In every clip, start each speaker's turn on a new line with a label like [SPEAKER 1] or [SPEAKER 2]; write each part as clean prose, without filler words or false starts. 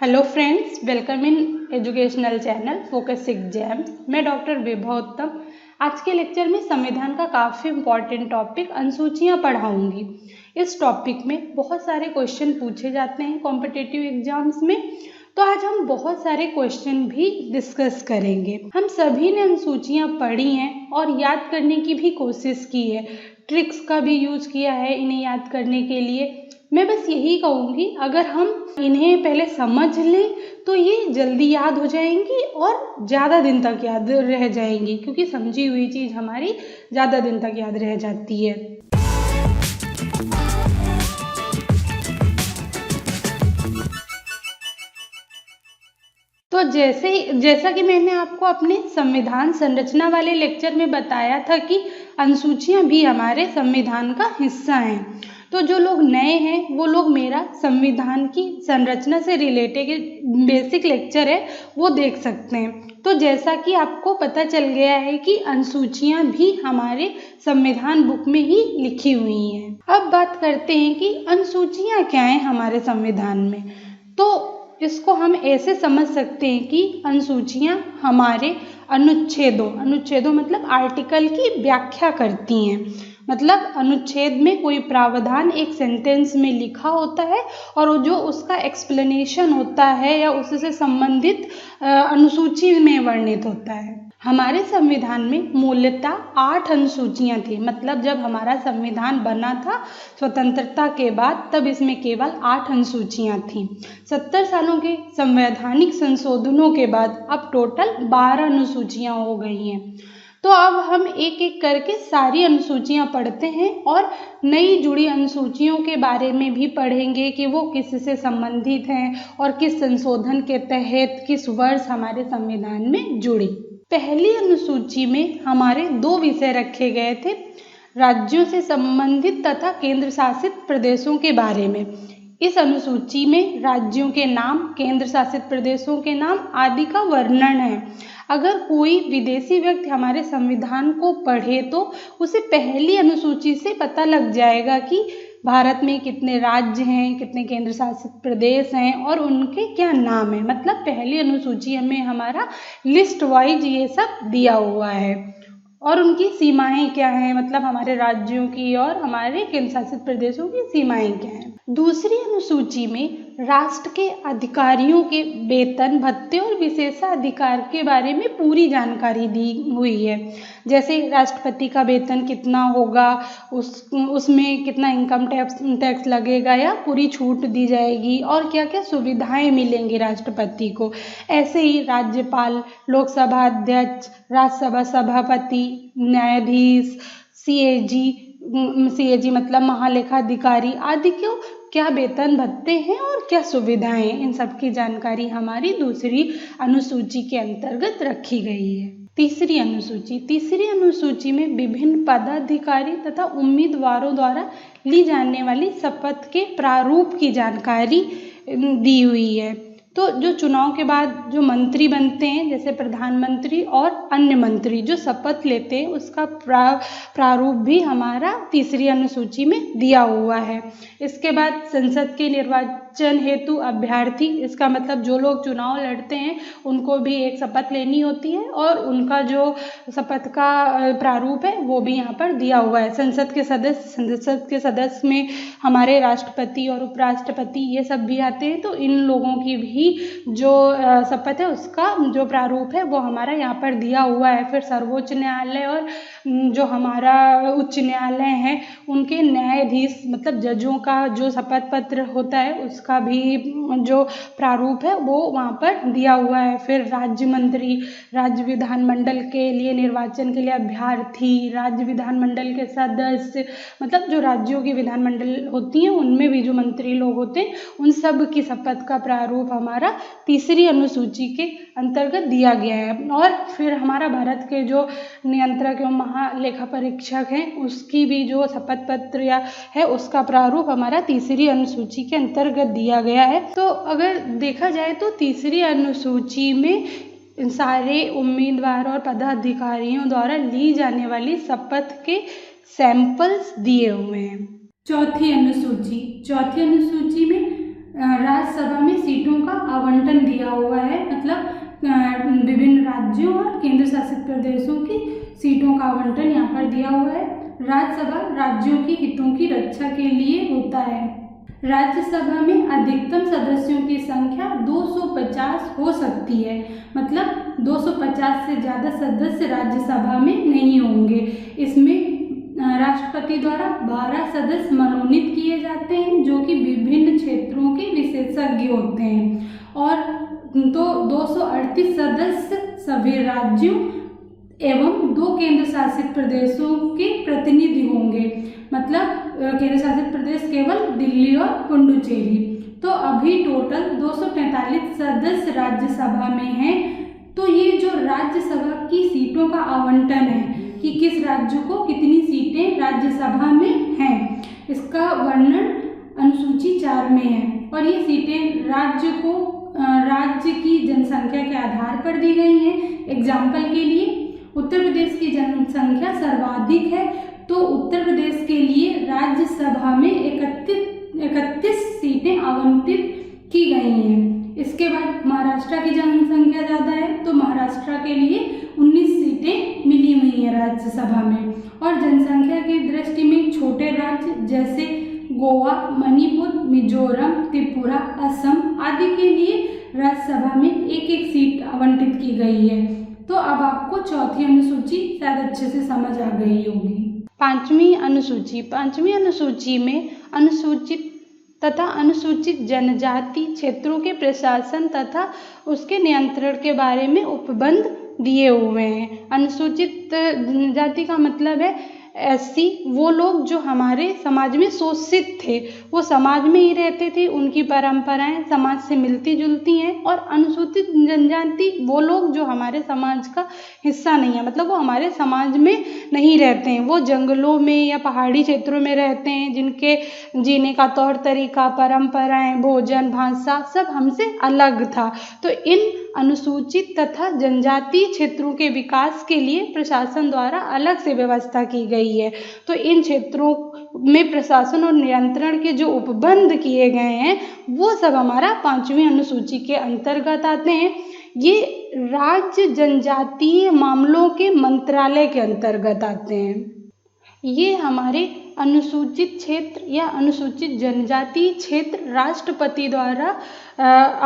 [SPEAKER 1] Hello friends, welcome in educational channel focus exams. मैं doctor Vibha उत्तम आज के लेक्चर में संविधान का काफ़ी इम्पॉर्टेंट टॉपिक अनुसूचियाँ पढ़ाऊंगी। इस टॉपिक में बहुत सारे क्वेश्चन पूछे जाते हैं कॉम्पिटिटिव एग्जाम्स में, तो आज हम बहुत सारे क्वेश्चन भी डिस्कस करेंगे। हम सभी ने अनुसूचियाँ पढ़ी हैं और याद करने की भी कोशिश की है, ट्रिक्स का भी यूज किया है इन्हें याद करने के लिए। मैं बस यही कहूँगी, अगर हम इन्हें पहले समझ लें तो ये जल्दी याद हो जाएंगी और ज़्यादा दिन तक याद रह जाएंगी, क्योंकि समझी हुई चीज़ हमारी ज़्यादा दिन तक याद रह जाती है। तो जैसा कि मैंने आपको अपने संविधान संरचना वाले लेक्चर में बताया था कि अनुसूचियाँ भी हमारे संविधान का हिस्सा हैं। तो जो लोग नए हैं वो लोग मेरा संविधान की संरचना से रिलेटेड बेसिक लेक्चर है वो देख सकते हैं। तो जैसा कि आपको पता चल गया है कि अनुसूचियाँ भी हमारे संविधान बुक में ही लिखी हुई हैं। अब बात करते हैं कि अनुसूचियाँ क्या हैं हमारे संविधान में। तो इसको हम ऐसे समझ सकते हैं कि अनुसूचियाँ हमारे अनुच्छेदों मतलब आर्टिकल की व्याख्या करती हैं। मतलब अनुच्छेद में कोई प्रावधान एक सेंटेंस में लिखा होता है और जो उसका एक्सप्लेनेशन होता है या उससे संबंधित अनुसूची में वर्णित होता है। हमारे संविधान में मूलतः 8 अनुसूचियाँ थी। मतलब जब हमारा संविधान बना था स्वतंत्रता के बाद, तब इसमें केवल 8 अनुसूचियाँ थीं। 70 सालों के संवैधानिक संशोधनों के बाद अब टोटल 12 अनुसूचियाँ हो गई हैं। तो अब हम एक एक करके सारी अनुसूचियाँ पढ़ते हैं और नई जुड़ी अनुसूचियों के बारे में भी पढ़ेंगे कि वो किससे संबंधित हैं और किस संशोधन के तहत किस वर्ष हमारे संविधान में जुड़ी। पहली अनुसूची में हमारे 2 विषय रखे गए थे, राज्यों से संबंधित तथा केंद्र शासित प्रदेशों के बारे में। इस अनुसूची में राज्यों के नाम, केंद्र शासित प्रदेशों के नाम आदि का वर्णन है। अगर कोई विदेशी व्यक्ति हमारे संविधान को पढ़े तो उसे पहली अनुसूची से पता लग जाएगा कि भारत में कितने राज्य हैं, कितने केंद्र शासित प्रदेश हैं और उनके क्या नाम है। मतलब पहली अनुसूची में हमारा लिस्ट वाइज ये सब दिया हुआ है और उनकी सीमाएं क्या हैं, मतलब हमारे राज्यों की और हमारे केंद्र शासित प्रदेशों की सीमाएं क्या हैं। दूसरी अनुसूची में राष्ट्र के अधिकारियों के वेतन, भत्ते और विशेषाधिकार के बारे में पूरी जानकारी दी हुई है। जैसे राष्ट्रपति का वेतन कितना होगा, उसमें कितना इनकम टैक्स लगेगा या पूरी छूट दी जाएगी और क्या क्या सुविधाएं मिलेंगी राष्ट्रपति को। ऐसे ही राज्यपाल, लोकसभा अध्यक्ष, राज्यसभा सभापति, न्यायाधीश, सीएजी मतलब महालेखाधिकारी आदि को क्या वेतन भत्ते हैं और क्या सुविधाएं, इन सब की जानकारी हमारी दूसरी अनुसूची के अंतर्गत रखी गई है। तीसरी अनुसूची में विभिन्न पदाधिकारी तथा उम्मीदवारों द्वारा ली जाने वाली शपथ के प्रारूप की जानकारी दी हुई है। तो जो चुनाव के बाद जो मंत्री बनते हैं, जैसे प्रधानमंत्री और अन्य मंत्री जो शपथ लेते हैं, उसका प्रारूप भी हमारा तीसरी अनुसूची में दिया हुआ है। इसके बाद संसद के निर्वाचन हेतु अभ्यर्थी, इसका मतलब जो लोग चुनाव लड़ते हैं उनको भी एक शपथ लेनी होती है और उनका जो शपथ का प्रारूप है वो भी यहाँ पर दिया हुआ है। संसद के सदस्य में हमारे राष्ट्रपति और उपराष्ट्रपति ये सब भी आते हैं, तो इन लोगों की भी जो शपथ है उसका जो प्रारूप है वो हमारा यहाँ पर दिया हुआ है। फिर सर्वोच्च न्यायालय और जो हमारा उच्च न्यायालय है उनके न्यायाधीश मतलब जजों का जो शपथ पत्र होता है उसका भी जो प्रारूप है वो वहाँ पर दिया हुआ है। फिर राज्य मंत्री, राज्य विधानमंडल के लिए निर्वाचन के लिए अभ्यर्थी, राज्य विधानमंडल के सदस्य, मतलब जो राज्यों की विधानमंडल होती हैं उनमें भी जो मंत्री लोग होते हैं उन सब की शपथ का प्रारूप हमारा तीसरी अनुसूची के अंतर्गत दिया गया है। और फिर हमारा भारत के जो नियंत्रक एवं महालेखा परीक्षक हैं उसकी भी जो शपथ पत्र या है उसका प्रारूप हमारा तीसरी अनुसूची के अंतर्गत दिया गया है। तो अगर देखा जाए तो तीसरी अनुसूची में सारे उम्मीदवार और पदाधिकारियों द्वारा ली जाने वाली शपथ के सैंपल्स दिए हुए हैं। चौथी अनुसूची में राज्यसभा में सीटों का आवंटन दिया हुआ है, मतलब विभिन्न राज्यों और केंद्र शासित प्रदेशों की सीटों का आवंटन यहाँ पर दिया हुआ है। राज्यसभा राज्यों के हितों की रक्षा के लिए होता है। राज्यसभा में अधिकतम सदस्यों की संख्या 250 हो सकती है, मतलब 250 से ज़्यादा सदस्य राज्यसभा में नहीं होंगे। इसमें राष्ट्रपति द्वारा 12 सदस्य मनोनीत किए जाते हैं जो कि विभिन्न क्षेत्रों के विशेषज्ञ होते हैं, और तो 238 सदस्य सभी राज्यों एवं 2 केंद्र शासित प्रदेशों के प्रतिनिधि होंगे, मतलब केंद्र शासित प्रदेश केवल दिल्ली और पुडुचेरी। तो अभी टोटल 245 सदस्य राज्यसभा में हैं। तो ये जो राज्यसभा की सीटों का आवंटन है कि किस राज्य को कितनी सीटें राज्यसभा में हैं, इसका वर्णन अनुसूची 4 में है। और ये सीटें राज्य की जनसंख्या के आधार पर दी गई हैं। एग्जाम्पल के लिए उत्तर प्रदेश की जनसंख्या सर्वाधिक है, तो उत्तर प्रदेश के लिए राज्यसभा में 31 सीटें आवंटित की गई हैं। इसके बाद महाराष्ट्र की जनसंख्या ज़्यादा है, तो महाराष्ट्र के लिए 19 सीटें मिली हुई हैं राज्यसभा में। और जनसंख्या की दृष्टि में छोटे राज्य जैसे गोवा, मणिपुर, मिजोरम, त्रिपुरा, असम आदि के लिए राज्यसभा में 1-1 सीट आवंटित की गई है। तो अब आपको चौथी अनुसूची शायद अच्छे से समझ आ गई होगी। पांचवी अनुसूची में अनुसूचित तथा अनुसूचित जनजाति क्षेत्रों के प्रशासन तथा उसके नियंत्रण के बारे में उपबंध दिए हुए हैं। अनुसूचित जनजाति का मतलब है SC, वो लोग जो हमारे समाज में शोषित थे, वो समाज में ही रहते थे, उनकी परंपराएं समाज से मिलती जुलती हैं। और अनुसूचित जनजाति वो लोग जो हमारे समाज का हिस्सा नहीं है, मतलब वो हमारे समाज में नहीं रहते हैं, वो जंगलों में या पहाड़ी क्षेत्रों में रहते हैं, जिनके जीने का तौर तरीका, परंपराएं, भोजन, भाषा सब हमसे अलग था। तो इन अनुसूचित तथा जनजातीय क्षेत्रों के विकास के लिए प्रशासन द्वारा अलग से व्यवस्था की गई है। तो इन क्षेत्रों में प्रशासन और नियंत्रण के जो उपबंध किए गए हैं वो सब हमारा 5वीं अनुसूची के अंतर्गत आते हैं। ये राज्य जनजातीय मामलों के मंत्रालय के अंतर्गत आते हैं। ये हमारे अनुसूचित क्षेत्र या अनुसूचित जनजाति क्षेत्र राष्ट्रपति द्वारा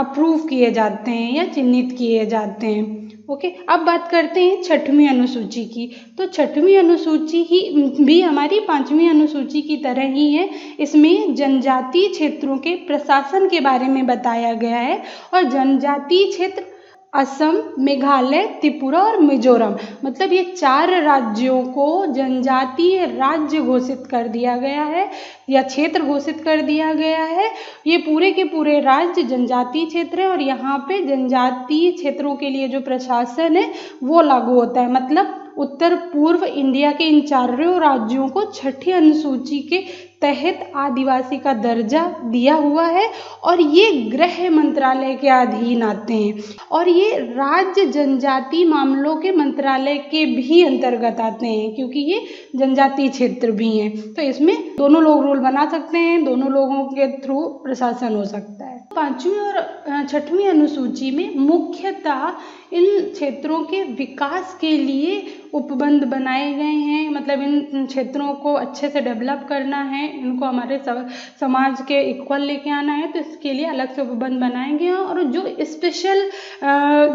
[SPEAKER 1] अप्रूव किए जाते हैं या चिन्हित किए जाते हैं। ओके, अब बात करते हैं 6वीं अनुसूची की। तो 6वीं अनुसूची ही भी हमारी 5वीं अनुसूची की तरह ही है। इसमें जनजातीय क्षेत्रों के प्रशासन के बारे में बताया गया है, और जनजातीय क्षेत्र असम, मेघालय, त्रिपुरा और मिजोरम, मतलब ये 4 राज्यों को जनजातीय राज्य घोषित कर दिया गया है या क्षेत्र घोषित कर दिया गया है। ये पूरे के पूरे राज्य जनजातीय क्षेत्र है, और यहाँ पे जनजातीय क्षेत्रों के लिए जो प्रशासन है वो लागू होता है। मतलब उत्तर पूर्व इंडिया के इन 4 राज्यों को 6ठी अनुसूची के तहत आदिवासी का दर्जा दिया हुआ है, और ये गृह मंत्रालय के अधीन आते हैं, और ये राज्य जनजाति मामलों के मंत्रालय के भी अंतर्गत आते हैं, क्योंकि ये जनजातीय क्षेत्र भी हैं। तो इसमें दोनों लोग रूल बना सकते हैं, दोनों लोगों के थ्रू प्रशासन हो सकता है। 5वीं और 6वीं अनुसूची में मुख्यतः इन क्षेत्रों के विकास के लिए उपबंध बनाए गए हैं। मतलब इन क्षेत्रों को अच्छे से डेवलप करना है, इनको हमारे समाज के इक्वल लेके आना है, तो इसके लिए अलग से उपबंध बनाएंगे। और जो स्पेशल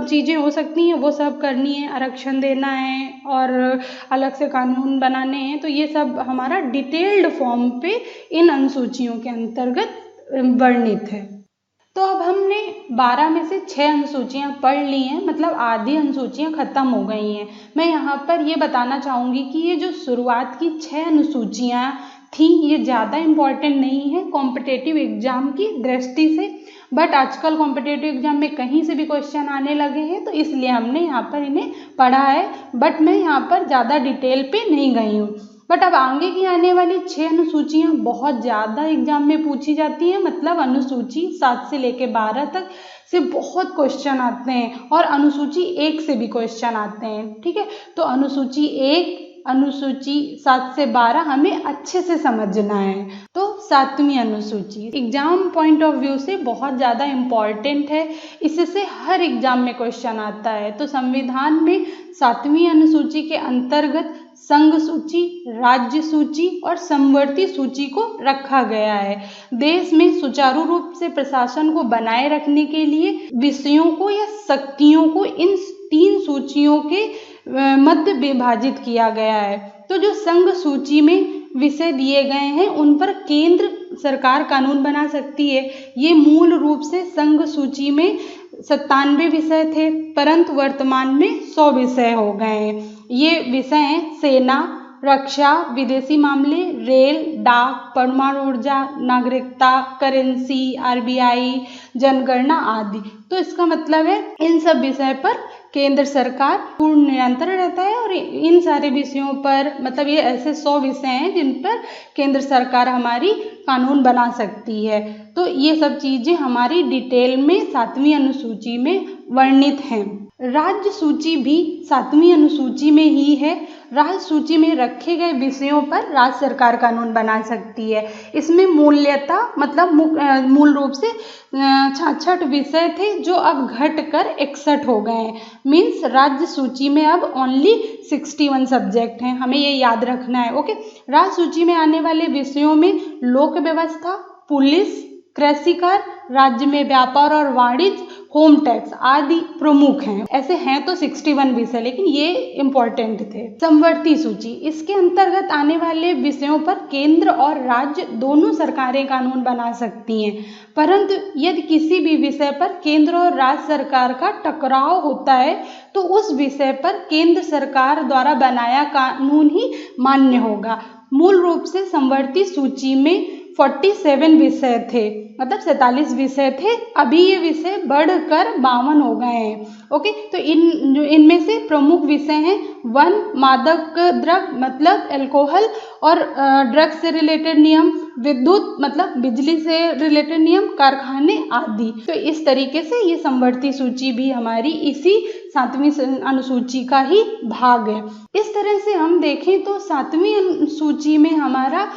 [SPEAKER 1] चीज़ें हो सकती हैं वो सब करनी है, आरक्षण देना है और अलग से कानून बनाने हैं। तो ये सब हमारा डिटेल्ड फॉर्म पे इन अनुसूचियों के अंतर्गत वर्णित है। तो अब हमने 12 में से 6 अनुसूचियाँ पढ़ ली हैं, मतलब आधी अनुसूचियाँ ख़त्म हो गई हैं। मैं यहाँ पर ये बताना चाहूँगी कि ये जो शुरुआत की 6 अनुसूचियाँ थी ये ज़्यादा इम्पॉर्टेंट नहीं है कॉम्पिटिटिव एग्ज़ाम की दृष्टि से, बट आजकल कॉम्पिटिटिव एग्ज़ाम में कहीं से भी क्वेश्चन आने लगे हैं, तो इसलिए हमने यहाँ पर इन्हें पढ़ा है। बट मैं यहाँ पर ज़्यादा डिटेल पे नहीं गई हूँ। बट अब आगे की आने वाली 6 अनुसूचियाँ बहुत ज़्यादा एग्जाम में पूछी जाती हैं। मतलब अनुसूची 7 से लेकर 12 तक से बहुत क्वेश्चन आते हैं, और अनुसूची 1 से भी क्वेश्चन आते हैं। ठीक है, तो अनुसूची 1 अनुसूची 7 से 12 हमें अच्छे से समझना है। तो 7वीं अनुसूची एग्जाम पॉइंट ऑफ व्यू से बहुत ज़्यादा इम्पॉर्टेंट है, इससे हर एग्जाम में क्वेश्चन आता है। तो संविधान में 7वीं अनुसूची के अंतर्गत संघ सूची, राज्य सूची और समवर्ती सूची को रखा गया है। देश में सुचारू रूप से प्रशासन को बनाए रखने के लिए विषयों को या शक्तियों को इन 3 सूचियों के मध्य विभाजित किया गया है। तो जो संघ सूची में विषय दिए गए हैं उन पर केंद्र सरकार कानून बना सकती है। ये मूल रूप से संघ सूची में 97 विषय थे, परंतु वर्तमान में 100 विषय हो गए हैं। ये विषय हैं सेना, रक्षा, विदेशी मामले, रेल, डाक, परमाणु ऊर्जा, नागरिकता, करेंसी, आरबीआई, जनगणना आदि। तो इसका मतलब है इन सब विषय पर केंद्र सरकार पूर्ण नियंत्रण रहता है और इन सारे विषयों पर मतलब ये ऐसे 100 विषय हैं जिन पर केंद्र सरकार हमारी कानून बना सकती है। तो ये सब चीज़ें हमारी डिटेल में 7वीं अनुसूची में वर्णित हैं। राज्य सूची भी 7वीं अनुसूची में ही है। राज्य सूची में रखे गए विषयों पर राज्य सरकार कानून बना सकती है। इसमें मूल्यतः मतलब मूल रूप से 66 विषय थे जो अब घटकर 61 हो गए हैं। मीन्स राज्य सूची में अब ओनली 61 सब्जेक्ट हैं, हमें ये याद रखना है। ओके, राज्य सूची में आने वाले विषयों में लोक व्यवस्था, पुलिस, कृषि कर, राज्य में व्यापार और वाणिज्य, होम टैक्स आदि प्रमुख हैं। ऐसे हैं तो 61 विषय, लेकिन ये इम्पोर्टेंट थे। समवर्ती सूची, इसके अंतर्गत आने वाले विषयों पर केंद्र और राज्य दोनों सरकारें कानून बना सकती हैं, परंतु यदि किसी भी विषय पर केंद्र और राज्य सरकार का टकराव होता है तो उस विषय पर केंद्र सरकार द्वारा बनाया कानून ही मान्य होगा। मूल रूप से समवर्ती सूची में 47 विषय थे, मतलब 47 विषय थे। अभी ये विषय बढ़कर 52 हो गए हैं। ओके, तो इनमें से प्रमुख विषय हैं वन, मादक द्रव्य मतलब अल्कोहल और ड्रग्स से रिलेटेड नियम, विद्युत मतलब बिजली से रिलेटेड नियम, कारखाने आदि। तो इस तरीके से ये समवर्ती सूची भी हमारी इसी 7वीं अनुसूची का ही भाग है। इस तरह से हम देखें तो 7वीं अनुसूची में हमारा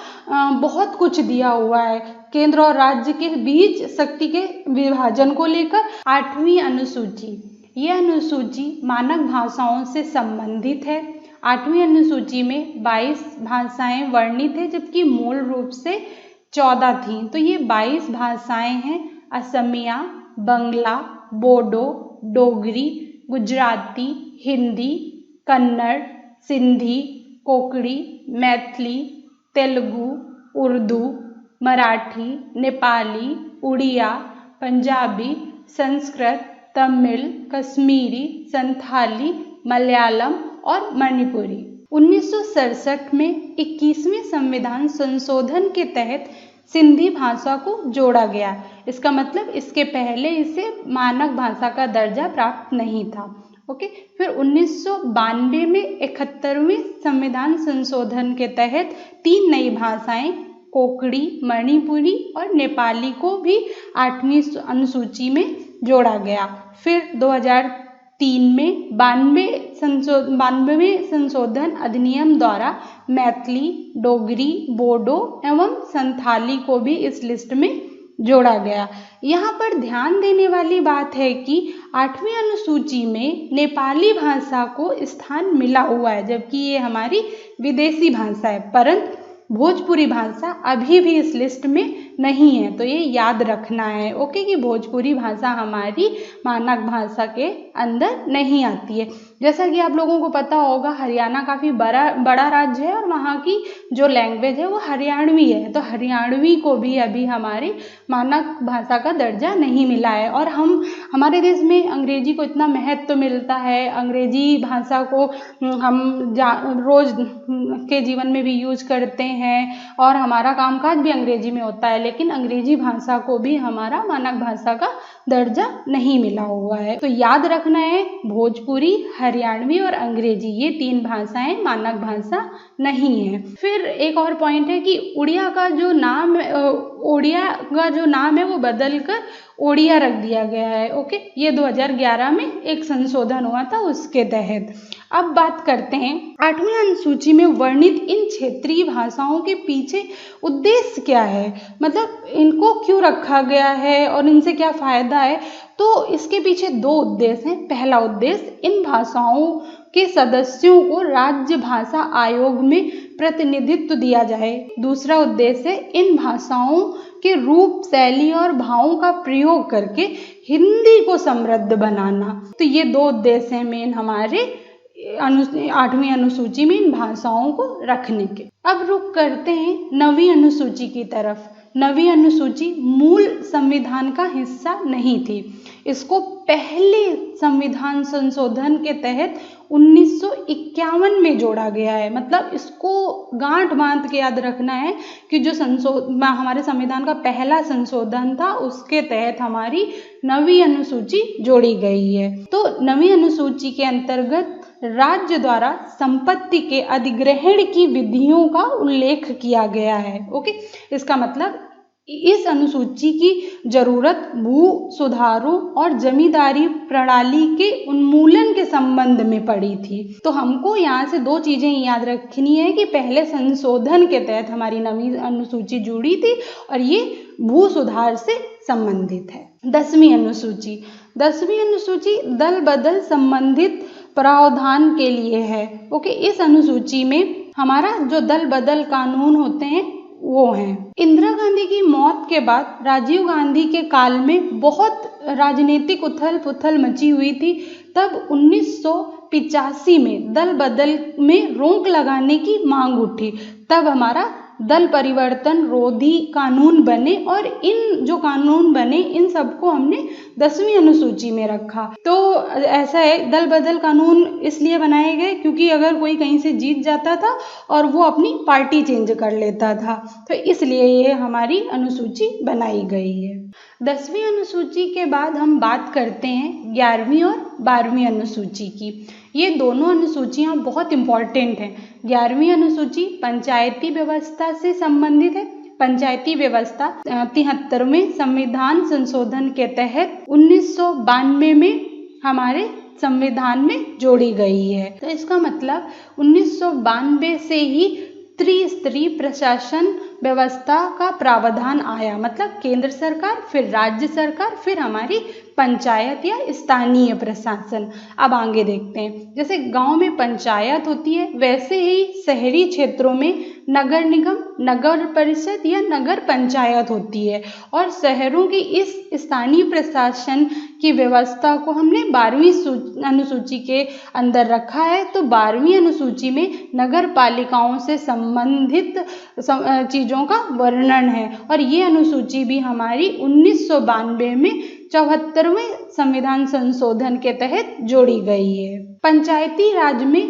[SPEAKER 1] बहुत कुछ दिया हुआ है केंद्र और राज्य के बीच शक्ति के विभाजन को लेकर। 8वीं अनुसूची, ये अनुसूची मानक भाषाओं से संबंधित है। 8वीं अनुसूची में 22 भाषाएं वर्णित है, जबकि मूल रूप से 14 थीं। तो ये 22 भाषाएं हैं असमिया, बंगला, बोडो, डोगरी, गुजराती, हिंदी, कन्नड़, सिंधी, कोंकणी, मैथिली, तेलुगु, उर्दू, मराठी, नेपाली, उड़िया, पंजाबी, संस्कृत, तमिल, कश्मीरी, संथाली, मलयालम और मणिपुरी। 1967 में 21वें संविधान संशोधन के तहत सिंधी भाषा को जोड़ा गया। इसका मतलब इसके पहले इसे मानक भाषा का दर्जा प्राप्त नहीं था। ओके, फिर 1992 में 71वें संविधान संशोधन के तहत 3 नई भाषाएं कोंकणी, मणिपुरी और नेपाली को भी 8वीं अनुसूची में जोड़ा गया। फिर 2003 में 92वें संशोधन अधिनियम द्वारा मैथिली, डोगरी, बोडो एवं संथाली को भी इस लिस्ट में जोड़ा गया। यहाँ पर ध्यान देने वाली बात है कि 8वीं अनुसूची में नेपाली भाषा को स्थान मिला हुआ है, जबकि ये हमारी विदेशी भाषा है, परंतु भोजपुरी भाषा अभी भी इस लिस्ट में नहीं है। तो ये याद रखना है ओके, कि भोजपुरी भाषा हमारी मानक भाषा के अंदर नहीं आती है। जैसा कि आप लोगों को पता होगा हरियाणा काफ़ी बड़ा राज्य है और वहाँ की जो लैंग्वेज है वो हरियाणवी है। तो हरियाणवी को भी अभी हमारी मानक भाषा का दर्जा नहीं मिला है। और हमारे देश में अंग्रेजी को इतना महत्व मिलता है, अंग्रेजी भाषा को हम रोज़ के जीवन में भी यूज करते हैं और हमारा कामकाज भी अंग्रेजी में होता है, लेकिन अंग्रेजी भाषा को भी हमारा मानक भाषा का दर्जा नहीं मिला हुआ है। तो याद रखना है भोजपुरी, हरियाणवी और अंग्रेजी ये 3 भाषाएं मानक भाषा नहीं है। फिर एक और पॉइंट है कि उड़िया का जो नाम है वो बदलकर ओडिया रख दिया गया है। ओके, ये 2011 में एक संशोधन हुआ था उसके तहत। अब बात करते हैं 8वीं अनुसूची में वर्णित इन क्षेत्रीय भाषाओं के पीछे उद्देश्य क्या है, मतलब इनको क्यों रखा गया है और इनसे क्या फायदा है। तो इसके पीछे 2 उद्देश्य हैं। पहला उद्देश्य, इन भाषाओं के सदस्यों को राज्य भाषा आयोग में प्रतिनिधित्व दिया जाए। दूसरा उद्देश्य है इन भाषाओं के रूप, शैली और भावों का प्रयोग करके हिंदी को समृद्ध बनाना। तो ये 2 उद्देश्य हैं मेन हमारे 8वीं अनुसूची में इन भाषाओं को रखने के। अब रुख करते हैं 9वीं अनुसूची की तरफ। 9वीं अनुसूची मूल संविधान का हिस्सा नहीं थी। इसको पहले संविधान संशोधन के तहत 1951 में जोड़ा गया है। मतलब इसको गांठ बांध के याद रखना है कि जो हमारे संविधान का पहला संशोधन था उसके तहत हमारी 9वीं अनुसूची जोड़ी गई है। तो 9वीं अनुसूची के अंतर्गत राज्य द्वारा संपत्ति के अधिग्रहण की विधियों का उल्लेख किया गया है। ओके, इसका मतलब इस अनुसूची की जरूरत भू सुधारों और जमींदारी प्रणाली के उन्मूलन के संबंध में पड़ी थी। तो हमको यहाँ से 2 चीजें याद रखनी है कि पहले संशोधन के तहत हमारी 9वीं अनुसूची जुड़ी थी और ये भू सुधार से संबंधित है। 10वीं अनुसूची। 10वीं अनुसूची दल बदल संबंधित प्रावधान के लिए है। ओके, इस अनुसूची में हमारा जो दल बदल कानून होते हैं वो हैं। इंदिरा गांधी की मौत के बाद राजीव गांधी के काल में बहुत राजनीतिक उथल पुथल मची हुई थी। तब 1985 में दल बदल में रोक लगाने की मांग उठी। तब हमारा दल परिवर्तन रोधी कानून बने और इन जो कानून बने इन सबको हमने 10वीं अनुसूची में रखा। तो ऐसा है, दल बदल कानून इसलिए बनाए गए क्योंकि अगर कोई कहीं से जीत जाता था और वो अपनी पार्टी चेंज कर लेता था, तो इसलिए ये हमारी अनुसूची बनाई गई है। 10वीं अनुसूची के बाद हम बात करते हैं 11वीं और 12वीं अनुसूची की। ये दोनों अनुसूचियाँ बहुत इम्पॉर्टेंट हैं। 11वीं अनुसूची पंचायती व्यवस्था से संबंधित है। पंचायती व्यवस्था 73वें संविधान संशोधन के तहत 1992 में हमारे संविधान में जोड़ी गई है। तो इसका मतलब 1992 से ही त्रिस्तरीय प्रशासन व्यवस्था का प्रावधान आया। मतलब केंद्र सरकार, फिर राज्य सरकार, फिर हमारी पंचायत या स्थानीय प्रशासन। अब आगे देखते हैं, जैसे गांव में पंचायत होती है वैसे ही शहरी क्षेत्रों में नगर निगम, नगर परिषद या नगर पंचायत होती है। और शहरों की इस स्थानीय प्रशासन की व्यवस्था को हमने 12वीं अनुसूची के अंदर रखा है। तो 12वीं अनुसूची में नगर पालिकाओं से संबंधित चीज़ों का वर्णन है और ये अनुसूची भी हमारी 1992 में 74वें संविधान संशोधन के तहत जोड़ी गई है। पंचायती राज में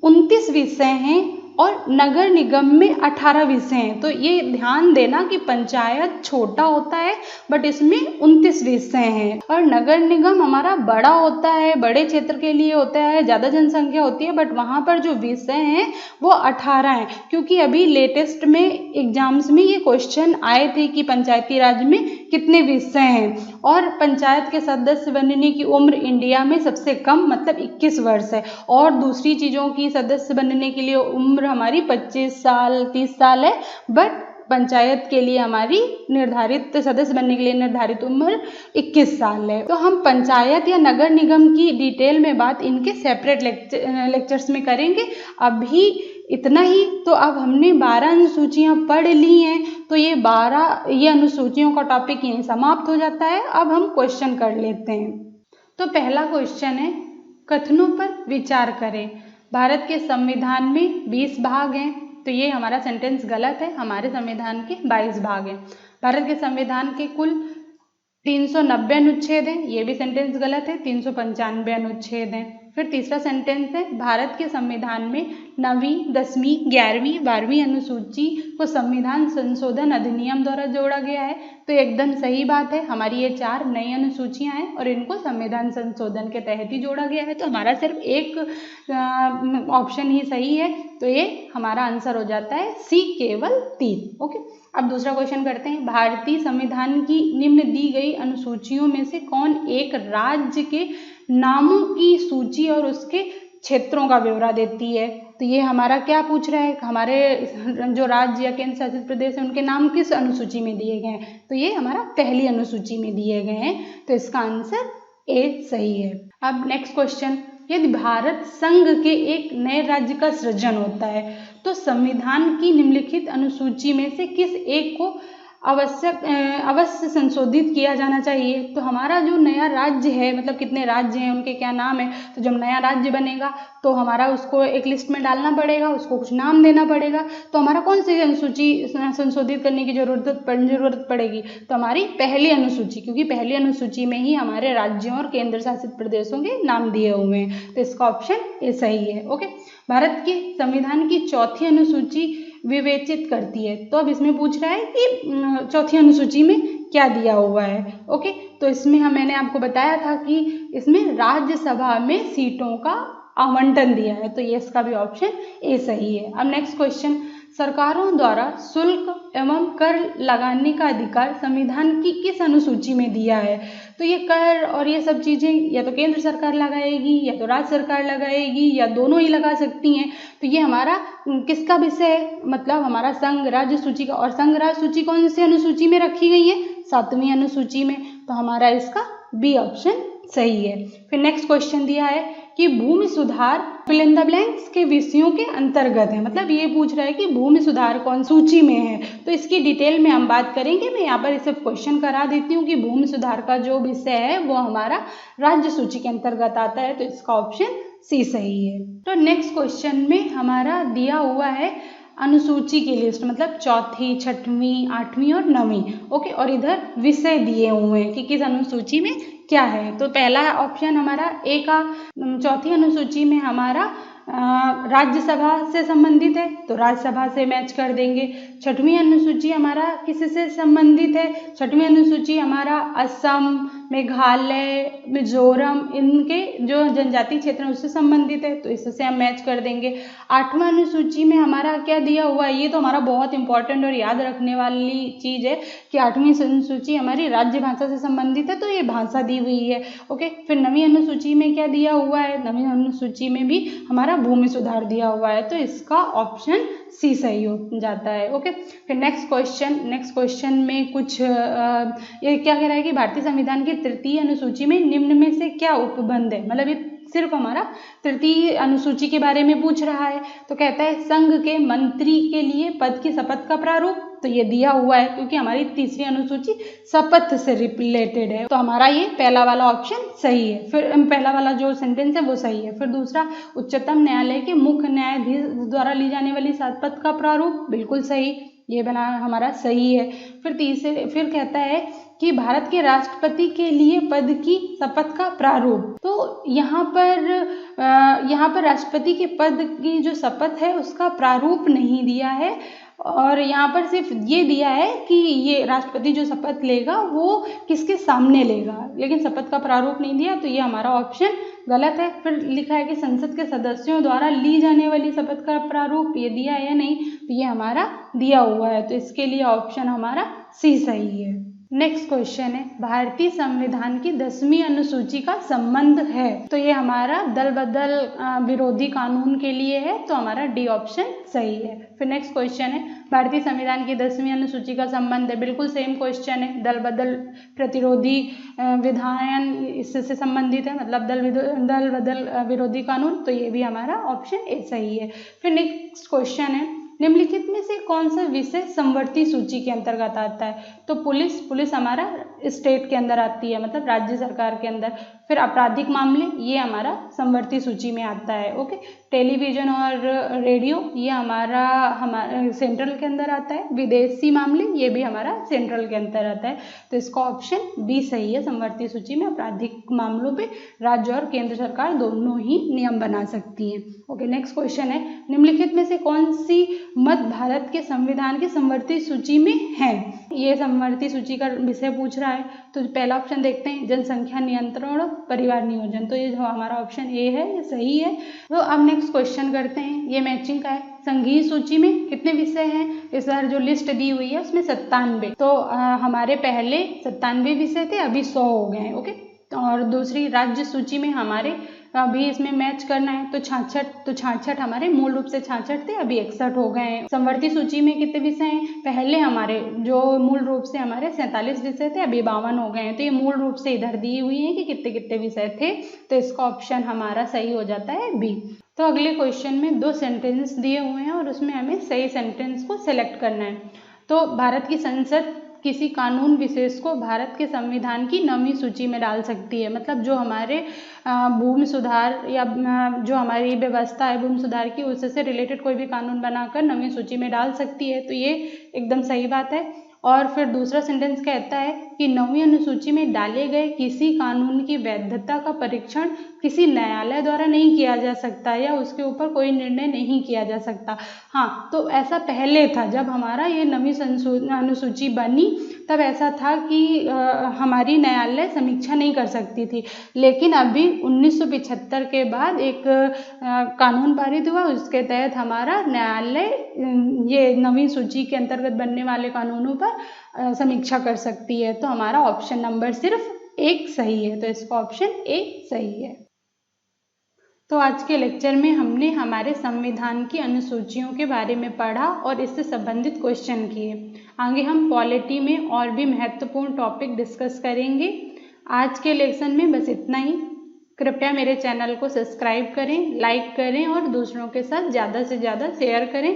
[SPEAKER 1] 29 विषय हैं और नगर निगम में 18 विषय हैं। तो ये ध्यान देना कि पंचायत छोटा होता है बट इसमें 29 विषय हैं और नगर निगम हमारा बड़ा होता है, बड़े क्षेत्र के लिए होता है, ज़्यादा जनसंख्या होती है, बट वहाँ पर जो विषय हैं वो 18 हैं। क्योंकि अभी लेटेस्ट में एग्जाम्स में ये क्वेश्चन आए थे कि पंचायती राज में कितने विषय हैं और पंचायत के सदस्य बनने की उम्र इंडिया में सबसे कम मतलब 21 वर्ष है और दूसरी चीज़ों की सदस्य बनने के लिए उम्र हमारी 25 साल 30 साल है, बट पंचायत के लिए हमारी निर्धारित सदस्य बनने के लिए निर्धारित उम्र 21 साल है। तो हम पंचायत या नगर निगम की डिटेल में बात इनके सेपरेट लेक्चर्स में करेंगे। अभी इतना ही। तो अब हमने 12 अनुसूचियाँ पढ़ ली हैं, तो ये अनुसूचियों का टॉपिक यहीं समाप्त हो जाता है। अब हम क्वेश्चन कर लेते हैं। तो पहला क्वेश्चन है, कथनों पर विचार करें। भारत के संविधान में 20 भाग हैं, तो ये हमारा सेंटेंस गलत है। हमारे संविधान के 22 भाग हैं। भारत के संविधान के कुल 390 अनुच्छेद हैं, ये भी सेंटेंस गलत है। 395 अनुच्छेद हैं। फिर तीसरा सेंटेंस है, भारत के संविधान में 9वीं, 10वीं, 11वीं, 12वीं अनुसूची को संविधान संशोधन अधिनियम द्वारा जोड़ा गया है। तो एकदम सही बात है, हमारी ये 4 नई अनुसूचियां हैं और इनको संविधान संशोधन के तहत ही जोड़ा गया है। तो हमारा सिर्फ एक ऑप्शन ही सही है, तो ये हमारा आंसर हो जाता है सी, केवल 3। ओके, अब दूसरा क्वेश्चन करते हैं। भारतीय संविधान की निम्न दी गई अनुसूचियों में से कौन एक राज्य के नामों की सूची और उसके क्षेत्रों का ब्यौरा देती है। तो ये हमारा क्या पूछ रहा है, हमारे जो राज्य या केंद्र शासित प्रदेश हैं उनके नाम किस अनुसूची में दिए गए हैं, तो ये हमारा पहली अनुसूची में दिए गए हैं। तो इसका आंसर ए सही है। अब नेक्स्ट क्वेश्चन, यदि भारत संघ के एक नए राज्य का सृजन होता है तो संविधान की निम्नलिखित अनुसूची में से किस एक को अवश्य संशोधित किया जाना चाहिए। तो हमारा जो नया राज्य है, मतलब कितने राज्य हैं, उनके क्या नाम है, तो जब नया राज्य बनेगा तो हमारा उसको एक लिस्ट में डालना पड़ेगा, उसको कुछ नाम देना पड़ेगा। तो हमारा कौन सी अनुसूची संशोधित करने की जरूरत पड़ेगी, तो हमारी पहली अनुसूची, क्योंकि पहली अनुसूची में ही हमारे राज्यों और केंद्र शासित प्रदेशों के नाम दिए हुए हैं। तो इसका ऑप्शन ए सही है। ओके, भारत के संविधान की चौथी अनुसूची विवेचित करती है। तो अब इसमें पूछ रहा है कि चौथी अनुसूची में क्या दिया हुआ है। ओके, तो इसमें मैंने आपको बताया था कि इसमें राज्यसभा में सीटों का आवंटन दिया है। तो ये इसका भी ऑप्शन ए सही है। अब नेक्स्ट क्वेश्चन, सरकारों द्वारा शुल्क एवं कर लगाने का अधिकार संविधान की किस अनुसूची में दिया है। तो ये कर और ये सब चीज़ें या तो केंद्र सरकार लगाएगी या तो राज्य सरकार लगाएगी या दोनों ही लगा सकती हैं। तो ये हमारा किसका विषय है, मतलब हमारा संघ राज्य सूची का। और संघ राज्य सूची कौन सी अनुसूची में रखी गई है, 7वीं अनुसूची में। तो हमारा इसका बी ऑप्शन सही है। फिर नेक्स्ट क्वेश्चन दिया है कि भूमि सुधार फिल इन द ब्लैंक्स के विषयों के अंतर्गत है। मतलब ये पूछ रहा है कि भूमि सुधार कौन सूची में है। तो इसकी डिटेल में हम बात करेंगे। मैं यहाँ पर इसे क्वेश्चन करा देती हूँ कि भूमि सुधार का जो विषय है वो हमारा राज्य सूची के अंतर्गत आता है। तो इसका ऑप्शन सी सही है। तो नेक्स्ट क्वेश्चन में हमारा दिया हुआ है अनुसूची की लिस्ट, मतलब चौथी, छठवीं, 8वीं और 9वीं। ओके, और इधर विषय दिए हुए हैं कि किस अनुसूची में क्या है। तो पहला ऑप्शन हमारा ए का चौथी अनुसूची में हमारा राज्यसभा से संबंधित है, तो राज्यसभा से मैच कर देंगे। 6वीं अनुसूची हमारा किसी से संबंधित है, 6वीं अनुसूची हमारा असम, मेघालय, मिजोरम, इनके जो जनजातीय क्षेत्र हैं उससे संबंधित है, तो इससे हम मैच कर देंगे। 8वां अनुसूची में हमारा क्या दिया हुआ है, ये तो हमारा बहुत इंपॉर्टेंट और याद रखने वाली चीज़ है कि 8वीं अनुसूची हमारी राज्य भाषा से संबंधित है, तो ये भाषा दी हुई है। ओके, फिर 9वीं अनुसूची में क्या दिया हुआ है, 9वीं अनुसूची में भी हमारा भूमि सुधार दिया हुआ है। तो इसका ऑप्शन सी सही हो जाता है। ओके, फिर नेक्स्ट क्वेश्चन में कुछ ये क्या कह रहा है कि भारतीय संविधान की तृतीय अनुसूची में निम्न में से क्या उपबंध है। मतलब ये सिर्फ हमारा तृतीय अनुसूची के बारे में पूछ रहा है। तो कहता है संघ के मंत्री के लिए पद की शपथ का प्रारूप, तो ये दिया हुआ है क्योंकि हमारी तीसरी अनुसूची शपथ से रिलेटेड है। तो हमारा ये पहला वाला ऑप्शन सही है। फिर पहला वाला जो सेंटेंस है वो सही है। फिर दूसरा, उच्चतम न्यायालय के मुख्य न्यायाधीश द्वारा ली जाने वाली शपथ का प्रारूप, बिल्कुल सही, ये बना हमारा सही है। फिर कहता है कि भारत के राष्ट्रपति के लिए पद की शपथ का प्रारूप, तो यहाँ पर राष्ट्रपति के पद की जो शपथ है उसका प्रारूप नहीं दिया है, और यहाँ पर सिर्फ ये दिया है कि ये राष्ट्रपति जो शपथ लेगा वो किसके सामने लेगा, लेकिन शपथ का प्रारूप नहीं दिया। तो ये हमारा ऑप्शन गलत है। फिर लिखा है कि संसद के सदस्यों द्वारा ली जाने वाली शपथ का प्रारूप, ये दिया है या नहीं, तो ये हमारा दिया हुआ है। तो इसके लिए ऑप्शन हमारा सी सही है। नेक्स्ट क्वेश्चन है, भारतीय संविधान की 10वीं अनुसूची का संबंध है। तो ये हमारा दल बदल विरोधी कानून के लिए है, तो हमारा डी ऑप्शन सही है। फिर नेक्स्ट क्वेश्चन है, भारतीय संविधान की 10वीं अनुसूची का संबंध है, बिल्कुल सेम क्वेश्चन है। दल बदल प्रतिरोधी विधायन इससे संबंधित है, मतलब दल बदल विरोधी कानून, तो ये भी हमारा ऑप्शन ए सही है। फिर नेक्स्ट क्वेश्चन है, निम्नलिखित में से कौन सा विषय समवर्ती सूची के अंतर्गत आता है। तो पुलिस हमारा स्टेट के अंदर आती है, मतलब राज्य सरकार के अंदर। फिर आपराधिक मामले, ये हमारा समवर्ती सूची में आता है। ओके, टेलीविजन और रेडियो, ये हमारा सेंट्रल के अंदर आता है। विदेशी मामले, ये भी हमारा सेंट्रल के अंदर आता है। तो इसका ऑप्शन बी सही है। समवर्ती सूची में आपराधिक मामलों पे राज्य और केंद्र सरकार दोनों ही नियम बना सकती हैं। ओके, नेक्स्ट क्वेश्चन है, निम्नलिखित में से कौन सी मत भारत के संविधान की समवर्ती सूची में है। ये समवर्ती सूची का विषय पूछ रहा है। तो पहला ऑप्शन देखते हैं, जनसंख्या नियंत्रण और परिवार नियोजन, तो ये जो हमारा ऑप्शन ए है ये सही है। तो अब नेक्स्ट क्वेश्चन करते हैं, ये मैचिंग का है। संघीय सूची में कितने विषय हैं, इस बार जो लिस्ट दी हुई है उसमें 97। तो हमारे पहले 97 विषय थे, अभी 100 हो गए हैं। ओके, और दूसरी राज्य सूची में हमारे अभी इसमें मैच करना है तो 66, तो 66 हमारे मूल रूप से 66 थे, अभी 61 हो गए हैं। समवर्ती सूची में कितने विषय हैं? पहले हमारे जो मूल रूप से हमारे 47 विषय थे, अभी 52 हो गए हैं। तो ये मूल रूप से इधर दी हुई है कि कितने कितने विषय थे, तो इसका ऑप्शन हमारा सही हो जाता है बी। तो अगले क्वेश्चन में 2 सेंटेंस दिए हुए हैं और उसमें हमें सही सेंटेंस को सिलेक्ट करना है। तो भारत की संसद किसी कानून विशेष को भारत के संविधान की 9वीं सूची में डाल सकती है। मतलब जो हमारे भूमि सुधार या जो हमारी व्यवस्था है भूमि सुधार की, उससे रिलेटेड कोई भी कानून बनाकर 9वीं सूची में डाल सकती है। तो ये एकदम सही बात है। और फिर दूसरा सेंटेंस कहता है कि 9वीं अनुसूची में डाले गए किसी कानून की वैधता का परीक्षण किसी न्यायालय द्वारा नहीं किया जा सकता या उसके ऊपर कोई निर्णय नहीं किया जा सकता। हाँ, तो ऐसा पहले था, जब हमारा ये 9वीं अनुसूची बनी तब ऐसा था कि हमारी न्यायालय समीक्षा नहीं कर सकती थी। लेकिन अभी 1975 के बाद एक कानून पारित हुआ, उसके तहत हमारा न्यायालय ये 9वीं सूची के अंतर्गत बनने वाले कानूनों पर समीक्षा कर सकती है। तो हमारा ऑप्शन नंबर सिर्फ 1 सही है, तो इसका ऑप्शन ए सही है। तो आज के लेक्चर में हमने हमारे संविधान की अनुसूचियों के बारे में पढ़ा और इससे संबंधित क्वेश्चन किए। आगे हम पॉलिटी में और भी महत्वपूर्ण टॉपिक डिस्कस करेंगे। आज के लेक्चर में बस इतना ही। कृपया मेरे चैनल को सब्सक्राइब करें, लाइक करें और दूसरों के साथ ज़्यादा से ज़्यादा शेयर करें।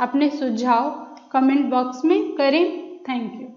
[SPEAKER 1] अपने सुझाव कमेंट बॉक्स में करें। Thank you.